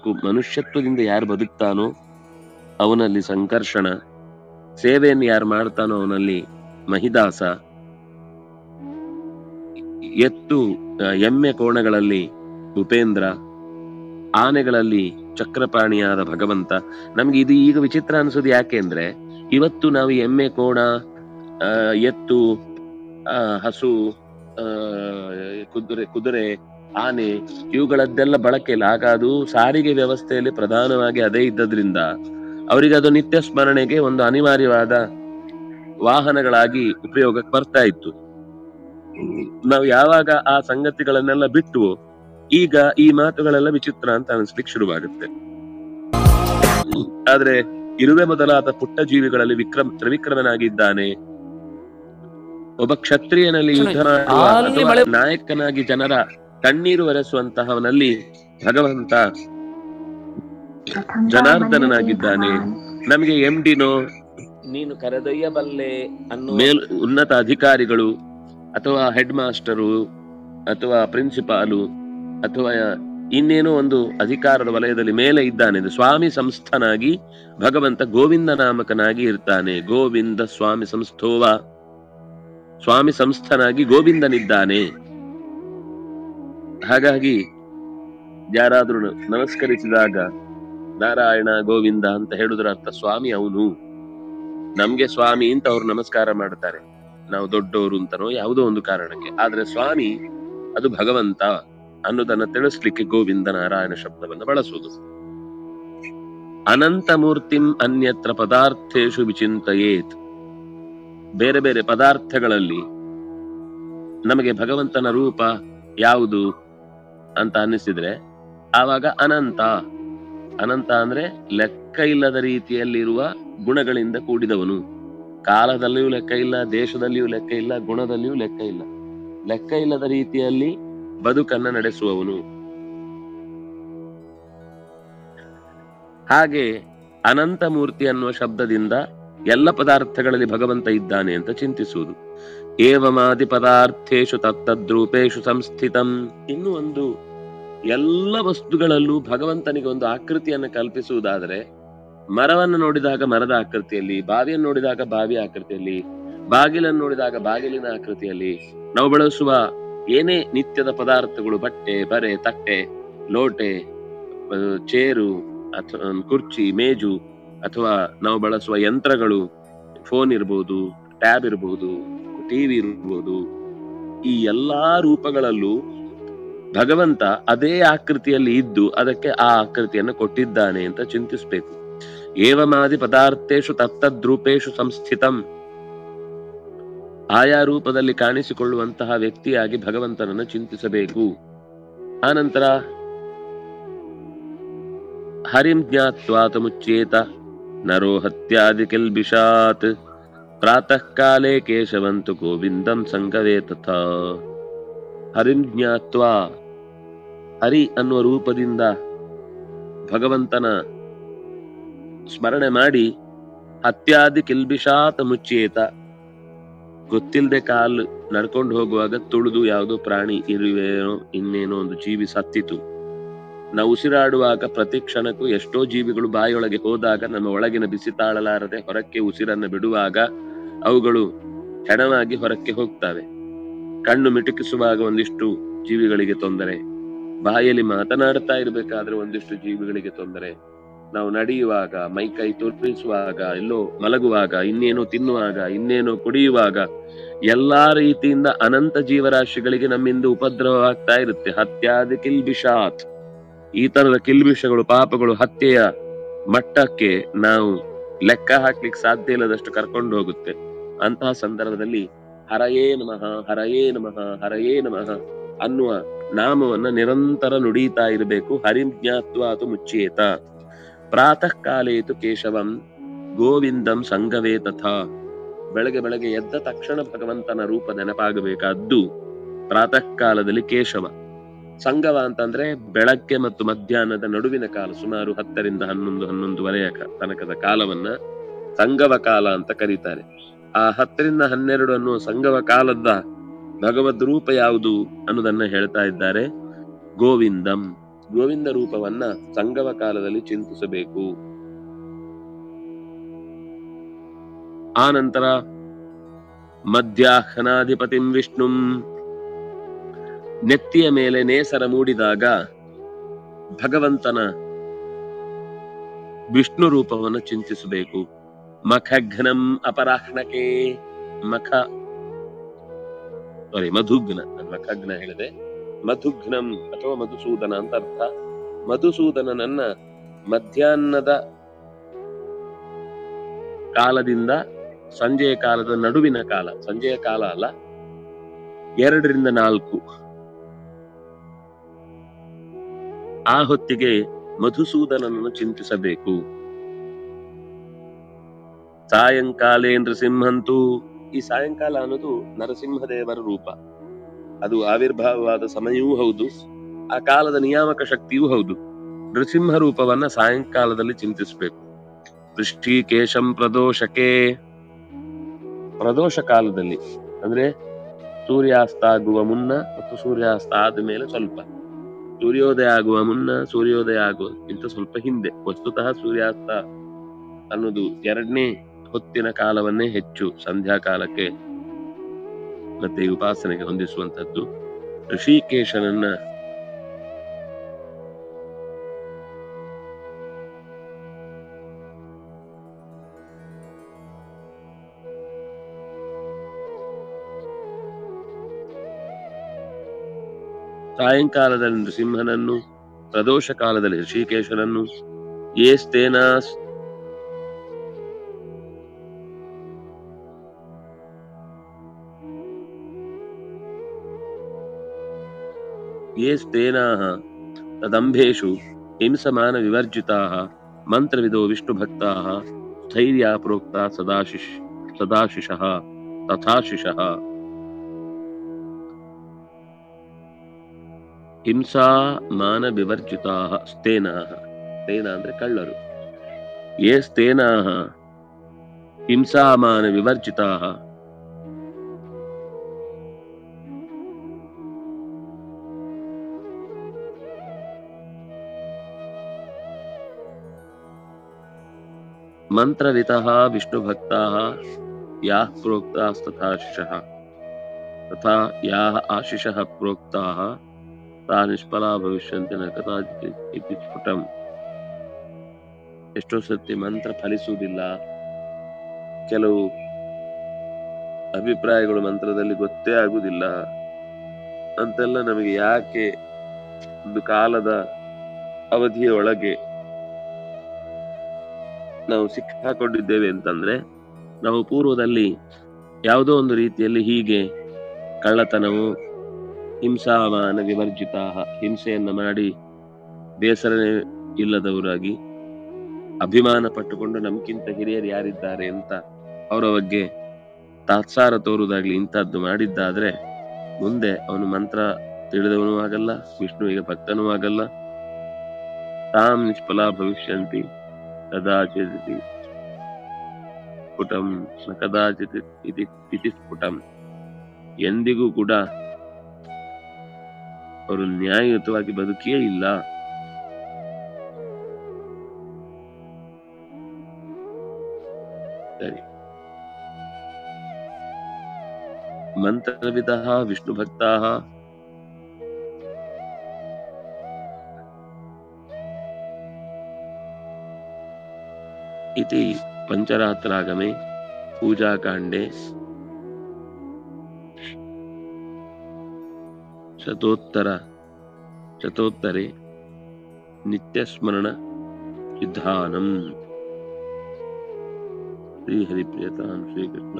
ಬದುಕು, ಮನುಷ್ಯತ್ವದಿಂದ ಯಾರು ಬದುಕ್ತಾನೋ ಅವನಲ್ಲಿ ಸಂಕರ್ಷಣ, ಸೇವೆಯನ್ನು ಯಾರು ಮಾಡ್ತಾನೋ ಅವನಲ್ಲಿ ಮಹಿದಾಸ, ಎಮ್ಮೆ ಕೋಣಗಳಲ್ಲಿ ಉಪೇಂದ್ರ, ಆನೆಗಳಲ್ಲಿ ಚಕ್ರಪಾಣಿಯಾದ ಭಗವಂತ. ನಮ್ಗೆ ಇದು ಈಗ ವಿಚಿತ್ರ ಅನ್ಸೋದು ಯಾಕೆ ಅಂದ್ರೆ, ಇವತ್ತು ನಾವು ಎಮ್ಮೆ ಕೋಣ, ಎತ್ತು, ಹಸು, ಕುದುರೆ, ಆನೆ ಇವುಗಳದ್ದೆಲ್ಲ ಬಳಕೆ ಇಲ್ಲ. ಆಗ ಅದು ಸಾರಿಗೆ ವ್ಯವಸ್ಥೆಯಲ್ಲಿ ಪ್ರಧಾನವಾಗಿ ಅದೇ ಇದ್ದದ್ರಿಂದ ಅವರಿಗೆ ಅದು ನಿತ್ಯ ಸ್ಮರಣೆಗೆ ಒಂದು ಅನಿವಾರ್ಯವಾದ ವಾಹನಗಳಾಗಿ ಉಪಯೋಗಕ್ಕೆ ಬರ್ತಾ ಇತ್ತು. ನಾವು ಯಾವಾಗ ಆ ಸಂಗತಿಗಳನ್ನೆಲ್ಲ ಬಿಟ್ಟು ಈಗ ಈ ಮಾತುಗಳೆಲ್ಲ ವಿಚಿತ್ರ ಅಂತ ಅನಿಸ್ಲಿಕ್ಕೆ ಶುರುವಾಗುತ್ತೆ. ಆದ್ರೆ ಇರುವೆ ಮೊದಲಾದ ಪುಟ್ಟ ಜೀವಿಗಳಲ್ಲಿ ತ್ರಿವಿಕ್ರಮನಾಗಿದ್ದಾನೆ. ಒಬ್ಬ ಕ್ಷತ್ರಿಯನಲ್ಲಿ ಯುದ್ಧ ಮಾಡುವ ನಾಯಕನಾಗಿ ಜನರ ಕಣ್ಣೀರು ಒರೆಸುವಂತಹವನಲ್ಲಿ ಭಗವಂತ ಜನಾರ್ದನನಾಗಿದ್ದಾನೆ. ನಮಗೆ ಎಂಡಿನೋ ನೀನು ಕರೆದೊಯ್ಯಬಲ್ಲೆ ಅನ್ನೋ ಉನ್ನತ ಅಧಿಕಾರಿಗಳು ಅಥವಾ ಹೆಡ್ ಮಾಸ್ಟರು ಅಥವಾ ಪ್ರಿನ್ಸಿಪಾಲು ಅಥವಾ ಇನ್ನೇನೋ ಒಂದು ಅಧಿಕಾರದ ವಲಯದಲ್ಲಿ ಮೇಲೆ ಇದ್ದಾನೆ. ಸ್ವಾಮಿ ಸಂಸ್ಥನಾಗಿ ಭಗವಂತ ಗೋವಿಂದ ನಾಮಕನಾಗಿ ಇರ್ತಾನೆ. ಗೋವಿಂದ ಸ್ವಾಮಿ ಸಂಸ್ಥೋವ, ಸ್ವಾಮಿ ಸಂಸ್ಥನಾಗಿ ಗೋವಿಂದನಿದ್ದಾನೆ. ಹಾಗಾಗಿ ಯಾರಾದ್ರೂ ನಮಸ್ಕರಿಸಿದಾಗ ನಾರಾಯಣ ಗೋವಿಂದ ಅಂತ ಹೇಳುದ್ರ ಅರ್ಥ ಸ್ವಾಮಿ ಅವನು. ನಮ್ಗೆ ಸ್ವಾಮಿ ಅಂತ ಅವ್ರು ನಮಸ್ಕಾರ ಮಾಡ್ತಾರೆ, ನಾವು ದೊಡ್ಡವರು ಅಂತನೋ ಯಾವುದೋ ಒಂದು ಕಾರಣಕ್ಕೆ. ಆದ್ರೆ ಸ್ವಾಮಿ ಅದು ಭಗವಂತ ಅನ್ನೋದನ್ನ ತಿಳಿಸ್ಲಿಕ್ಕೆ ಗೋವಿಂದ ನಾರಾಯಣ ಶಬ್ದವನ್ನು ಬಳಸುವುದು. ಅನಂತ ಮೂರ್ತಿಂ ಅನ್ಯತ್ರ ಪದಾರ್ಥೇಶು ವಿಚಿಂತಯೇತ್. ಬೇರೆ ಬೇರೆ ಪದಾರ್ಥಗಳಲ್ಲಿ ನಮಗೆ ಭಗವಂತನ ರೂಪ ಯಾವುದು ಅಂತ ಅನ್ನಿಸಿದ್ರೆ ಆವಾಗ ಅನಂತ. ಅನಂತ ಅಂದ್ರೆ ಲೆಕ್ಕ ಇಲ್ಲದ ರೀತಿಯಲ್ಲಿರುವ ಗುಣಗಳಿಂದ ಕೂಡಿದವನು. ಕಾಲದಲ್ಲಿಯೂ ಲೆಕ್ಕ ಇಲ್ಲ, ದೇಶದಲ್ಲಿಯೂ ಲೆಕ್ಕ ಇಲ್ಲ, ಗುಣದಲ್ಲಿಯೂ ಲೆಕ್ಕ ಇಲ್ಲ. ಲೆಕ್ಕ ಇಲ್ಲದ ರೀತಿಯಲ್ಲಿ ಬದುಕನ್ನ ನಡೆಸುವವನು. ಹಾಗೆ ಅನಂತ ಮೂರ್ತಿ ಅನ್ನುವ ಶಬ್ದದಿಂದ ಎಲ್ಲ ಪದಾರ್ಥಗಳಲ್ಲಿ ಭಗವಂತ ಇದ್ದಾನೆ ಅಂತ ಚಿಂತಿಸುವುದು. ಏವಮಾದಿ ಪದಾರ್ಥೇಶು ತತ್ತದ್ರೂಪೇಶು ಸಂಸ್ಥಿತಂ. ಇನ್ನು ಒಂದು, ಎಲ್ಲ ವಸ್ತುಗಳಲ್ಲೂ ಭಗವಂತನಿಗೆ ಒಂದು ಆಕೃತಿಯನ್ನು ಕಲ್ಪಿಸುವುದಾದರೆ, ಮರವನ್ನು ನೋಡಿದಾಗ ಮರದ ಆಕೃತಿಯಲ್ಲಿ, ಬಾವಿಯನ್ನು ನೋಡಿದಾಗ ಬಾವಿಯ ಆಕೃತಿಯಲ್ಲಿ, ಬಾಗಿಲನ್ನು ನೋಡಿದಾಗ ಬಾಗಿಲಿನ ಆಕೃತಿಯಲ್ಲಿ, ನಾವು ಬಳಸುವ ಏನೇ ನಿತ್ಯದ ಪದಾರ್ಥಗಳು, ಬಟ್ಟೆ, ಬರೆ, ತಟ್ಟೆ, ಲೋಟೆ, ಚೇರು ಅಥವಾ ಕುರ್ಚಿ, ಮೇಜು, ಅಥವಾ ನಾವು ಬಳಸುವ ಯಂತ್ರಗಳು, ಫೋನ್ ಇರ್ಬೋದು, ಟ್ಯಾಬ್ ಇರ್ಬೋದು, ಟಿವಿ ಇರ್ಬೋದು, ಈ ಎಲ್ಲಾ ರೂಪಗಳಲ್ಲೂ ಭಗವಂತ ಅದೇ ಆಕೃತಿಯಲ್ಲಿ ಇದ್ದು ಅದಕ್ಕೆ ಆ ಆಕೃತಿಯನ್ನು ಕೊಟ್ಟಿದ್ದಾನೆ ಅಂತ ಚಿಂತಿಸ್ಬೇಕು. ಏವಮಾದಿ ಪದಾರ್ಥೇಶು ತತ್ತದ್ರೂಪೇಶು ಸಂಸ್ಥಿತಂ. ಆಯಾ ರೂಪದಲ್ಲಿ ಕಾಣಿಸಿಕೊಳ್ಳುವಂತಹ ವ್ಯಕ್ತಿಯಾಗಿ ಭಗವಂತನನ್ನು ಚಿಂತಿಸಬೇಕು. ಆನಂತರ ಹರಿಂ ಜ್ಞಾತ್ವಾತ ಮುಚ್ಯೇತ ನರೋ ಹತ್ಯಾದಿ ಕಿಲ್ಬಿಷಾತ್ ಪ್ರಾತಃ ಕಾಲೇ ಕೇಶವಂತು ಗೋವಿಂದಂ ಸಂಗವೇ ತಥಾ. ಹರಿಂ ಜ್ಞಾತ್ವಾ, ಹರಿ ಅನ್ನುವ ರೂಪದಿಂದ ಭಗವಂತನ ಸ್ಮರಣೆ ಮಾಡಿ, ಹತ್ಯಾದಿ ಕಿಲ್ಬಿಷಾತ್ ಮುಚ್ಯೇತ, ಗೊತ್ತಿಲ್ಲದೆ ಕಾಲು ನಡ್ಕೊಂಡು ಹೋಗುವಾಗ ತುಳಿದು ಯಾವುದೋ ಪ್ರಾಣಿ, ಇರುವೇನೋ ಇನ್ನೇನೋ ಒಂದು ಜೀವಿ ಸತ್ತಿತು. ನಾವು ಉಸಿರಾಡುವಾಗ ಪ್ರತಿ ಕ್ಷಣಕ್ಕೂ ಎಷ್ಟೋ ಜೀವಿಗಳು ಬಾಯಿಯೊಳಗೆ ಹೋದಾಗ ನಮ್ಮ ಒಳಗಿನ ಬಿಸಿ ತಾಳಲಾರದೆ ಹೊರಕ್ಕೆ ಉಸಿರನ್ನು ಬಿಡುವಾಗ ಅವುಗಳು ಹೆಣವಾಗಿ ಹೊರಕ್ಕೆ ಹೋಗ್ತವೆ. ಕಣ್ಣು ಮಿಟುಕಿಸುವಾಗ ಒಂದಿಷ್ಟು ಜೀವಿಗಳಿಗೆ ತೊಂದರೆ, ಬಾಯಲ್ಲಿ ಮಾತನಾಡ್ತಾ ಇರ್ಬೇಕಾದ್ರೆ ಒಂದಿಷ್ಟು ಜೀವಿಗಳಿಗೆ ತೊಂದರೆ, ನಾವು ನಡೆಯುವಾಗ, ಮೈಕೈ ತೋರಿಸುವಾಗ, ಎಲ್ಲೋ ಮಲಗುವಾಗ, ಇನ್ನೇನೋ ತಿನ್ನುವಾಗ, ಇನ್ನೇನೋ ಕುಡಿಯುವಾಗ, ಎಲ್ಲಾ ರೀತಿಯಿಂದ ಅನಂತ ಜೀವರಾಶಿಗಳಿಗೆ ನಮ್ಮಿಂದ ಉಪದ್ರವವಾಗ್ತಾ ಇರುತ್ತೆ. ಹತ್ಯಾದಿ ಕಿಲ್ಬಿಷಾತ್. ಈ ತರದ ಕಿಲ್ಬಿಷಗಳು, ಪಾಪಗಳು ಹತ್ಯೆಯ ಮಟ್ಟಕ್ಕೆ ನಾವು ಲೆಕ್ಕ ಹಾಕ್ಲಿಕ್ಕೆ ಸಾಧ್ಯ ಇಲ್ಲದಷ್ಟು ಕರ್ಕೊಂಡು ಹೋಗುತ್ತೆ. ಅಂತಹ ಸಂದರ್ಭದಲ್ಲಿ ಹರಯೇ ನಮಃ, ಹರಯೇ ನಮಃ, ಹರಯೇ ನಮಃ ಅನ್ನುವ ನಾಮವನ್ನ ನಿರಂತರ ನುಡಿತಾ ಇರಬೇಕು. ಹರಿಂ ಜ್ಞಾತ್ವಾತು ಮುಚ್ಯೇತ ಪ್ರಾತಃ ಕಾಲೇತು ಕೇಶವಂ ಗೋವಿಂದಂ ಸಂಗವೇ ತಥಾ. ಬೆಳಗ್ಗೆ ಎದ್ದ ತಕ್ಷಣ ಭಗವಂತನ ರೂಪ ನೆನಪಾಗಬೇಕಾದ್ದು ಪ್ರಾತಃ ಕಾಲದಲ್ಲಿ ಕೇಶವ. ಸಂಗವ ಅಂತಂದ್ರೆ ಬೆಳಗ್ಗೆ ಮತ್ತು ಮಧ್ಯಾಹ್ನದ ನಡುವಿನ ಕಾಲ, ಸುಮಾರು 10ರಿಂದ 11-11ವರೆಯ ತನಕದ ಕಾಲವನ್ನ ಸಂಗವ ಕಾಲ ಅಂತ ಕರೀತಾರೆ. ಆ 10ರಿಂದ 12 ಅನ್ನುವ ಸಂಗವ ಕಾಲದ ಭಗವದ್ ರೂಪ ಯಾವುದು ಅನ್ನೋದನ್ನ ಹೇಳ್ತಾ ಇದ್ದಾರೆ. ಗೋವಿಂದಂ, ಗೋವಿಂದ ರೂಪವನ್ನ ಸಂಗಮ ಕಾಲದಲ್ಲಿ ಚಿಂತಿಸಬೇಕು. ಆ ನಂತರ ಮಧ್ಯಾಹ್ನಾಧಿಪತಿಂ ವಿಷ್ಣುಂ, ನೆತ್ತಿಯ ಮೇಲೆ ನೇಸರ ಮೂಡಿದಾಗ ಭಗವಂತನ ವಿಷ್ಣು ರೂಪವನ್ನು ಚಿಂತಿಸಬೇಕು. ಮಖಘ್ನಂ ಅಪರಾಹ್ಣಕೆ, ಮಧುಘ್ನ, ಮಖಘ್ನ ಹೇಳಿದೆ, ಮಧುಘ್ನಂ ಅಥವಾ ಮಧುಸೂದನ ಅಂತ ಅರ್ಥ. ಮಧುಸೂದನನನ್ನ ಮಧ್ಯಾಹ್ನದ ಕಾಲದಿಂದ ಸಂಜೆಯ ಕಾಲದ ನಡುವಿನ ಕಾಲ, ಸಂಜೆಯ ಕಾಲ ಅಲ್ಲ, 2 ರಿಂದ 4 ಆ ಹೊತ್ತಿಗೆ ಮಧುಸೂದನನನ್ನು ಚಿಂತಿಸಬೇಕು. ಸಾಯಂಕಾಲೇ ನೃಸಿಂಹಂತೂ, ಈ ಸಾಯಂಕಾಲ ಅನ್ನೋದು ನರಸಿಂಹದೇವರ ರೂಪ. ಅದು ಆವಿರ್ಭಾವವಾದ ಸಮಯವೂ ಹೌದು, ಆ ಕಾಲದ ನಿಯಾಮಕ ಶಕ್ತಿಯೂ ಹೌದು. ನೃಸಿಂಹ ರೂಪವನ್ನ ಸಾಯಂಕಾಲದಲ್ಲಿ ಚಿಂತಿಸಬೇಕು. ಋಷಿಕೇಶಂ ಪ್ರದೋಷಕ್ಕೆ, ಪ್ರದೋಷ ಕಾಲದಲ್ಲಿ ಅಂದ್ರೆ ಸೂರ್ಯಾಸ್ತ ಆಗುವ ಮುನ್ನ ಮತ್ತು ಸೂರ್ಯಾಸ್ತ ಆದ ಮೇಲೆ ಸ್ವಲ್ಪ, ಸೂರ್ಯೋದಯ ಆಗುವ ಮುನ್ನ, ಸೂರ್ಯೋದಯ ಆಗುವಕ್ಕಿಂತ ಸ್ವಲ್ಪ ಹಿಂದೆ. ವಸ್ತುತಃ ಸೂರ್ಯಾಸ್ತ ಅನ್ನೋದು 2ನೇ ಹೊತ್ತಿನ ಕಾಲವನ್ನೇ ಹೆಚ್ಚು ಸಂಧ್ಯಾ ಕಾಲಕ್ಕೆ ಮತ್ತೆ ಉಪಾಸನೆಗೆ ಹೊಂದಿಸುವಂತದ್ದು. ಋಷಿಕೇಶನನ್ನ ಸಾಯಂಕಾಲದಲ್ಲಿ ನೃಸಿಂಹನನ್ನು, ಪ್ರದೋಷ ಕಾಲದಲ್ಲಿ ಋಷಿಕೇಶನನ್ನು, ಯೇಸ್ತೇನಾಃ ತದಂಭೇಷು ಹಿಂಸಮಾನ ವಿವರ್ಜಿತಾಃ ಮಂತ್ರವಿದೋ ವಿಷ್ಣುಭಕ್ತಾಃ ಸ್ಥೈರ್ಯ ಪ್ರೋಕ್ತ ಸದಾಶಿಷಃ ತಥಾಶಿಷಃ. ಹಿಂಸಾಮಾನ ವಿವರ್ಜಿತಾಃ ಸ್ಥೇನಾಃ, ಸ್ಥೇನ ಅಂದ್ರೆ ಕಳ್ಳರು. ಯೇ ಸ್ಥೇನಾಃ ಹಿಂಸಾಮಾನ ವಿವರ್ಜಿತಾಃ, ಮಂತ್ರವಿತಃ ವಿಷ್ಣುಭಕ್ತಾಃ ಯಾಃ ಪ್ರೋಕ್ತಾಸ್ತಥಾಶಿಷಃ ತಥಾ ಯಾಃ ಆಶಿಷಃ ಪ್ರೋಕ್ತಾಃ ತಾ ನಿಷ್ಫಲಾ ಭವಿಷ್ಯಂತಿ ನ ಕದಾಚಿತ್ ಇತಿ ಸ್ಫುಟಂ. ಎಷ್ಟೋ ಸತಿ ಮಂತ್ರ ಫಲಿಸುವುದಿಲ್ಲ, ಕೆಲವು ಅಭಿಪ್ರಾಯಗಳು ಮಂತ್ರದಲ್ಲಿ ಗೊತ್ತೇ ಆಗುವುದಿಲ್ಲ ಅಂತೆಲ್ಲ ನಮಗೆ ಯಾಕೆ ಒಂದು ಕಾಲದ ಅವಧಿಯ ಒಳಗೆ ನಾವು ಸಿಕ್ಕಾಕೊಂಡಿದ್ದೇವೆ ಅಂತಂದ್ರೆ, ನಾವು ಪೂರ್ವದಲ್ಲಿ ಯಾವುದೋ ಒಂದು ರೀತಿಯಲ್ಲಿ ಹೀಗೆ ಕಳ್ಳತನವು, ಹಿಂಸಾಮಾನ ವಿವರ್ಜಿತ, ಹಿಂಸೆಯನ್ನ ಮಾಡಿ ಬೇಸರನೇ ಇಲ್ಲದವರಾಗಿ ಅಭಿಮಾನ ಪಟ್ಟುಕೊಂಡು ನಮ್ಗಿಂತ ಹಿರಿಯರು ಯಾರಿದ್ದಾರೆ ಅಂತ ಅವರ ಬಗ್ಗೆ ತಾತ್ಸಾರ ತೋರುವುದಾಗ್ಲಿ ಇಂಥದ್ದು ಮಾಡಿದ್ದಾದ್ರೆ ಮುಂದೆ ಅವನು ಮಂತ್ರ ತಿಳಿದವನೂ ಆಗಲ್ಲ, ವಿಷ್ಣುವಿಗೆ ಭಕ್ತನೂ ಆಗಲ್ಲ. ತಾಂ ನಿಷ್ಫಲಾ ಭವಿಷ್ಯಂತಿ ಕದಾಚಿತ್ ಸ್ಫುಟಂ ನ ಕದಾಚಿತ್ ಇತಿ ಸ್ಫುಟಂ. ಎಂದಿಗೂ ಕೂಡ ಅವರು ನ್ಯಾಯಯುತವಾಗಿ ಬದುಕಿಯೇ ಇಲ್ಲ. ಸರಿ, ಮಂತ್ರವಿದಃ ವಿಷ್ಣುಭಕ್ತಾಃ इति पंचरात्रागमे पूजाकाण्डे शतोत्तरे नित्यस्मरण विधानम्. श्री हरिप्रियतां श्री कृष्ण।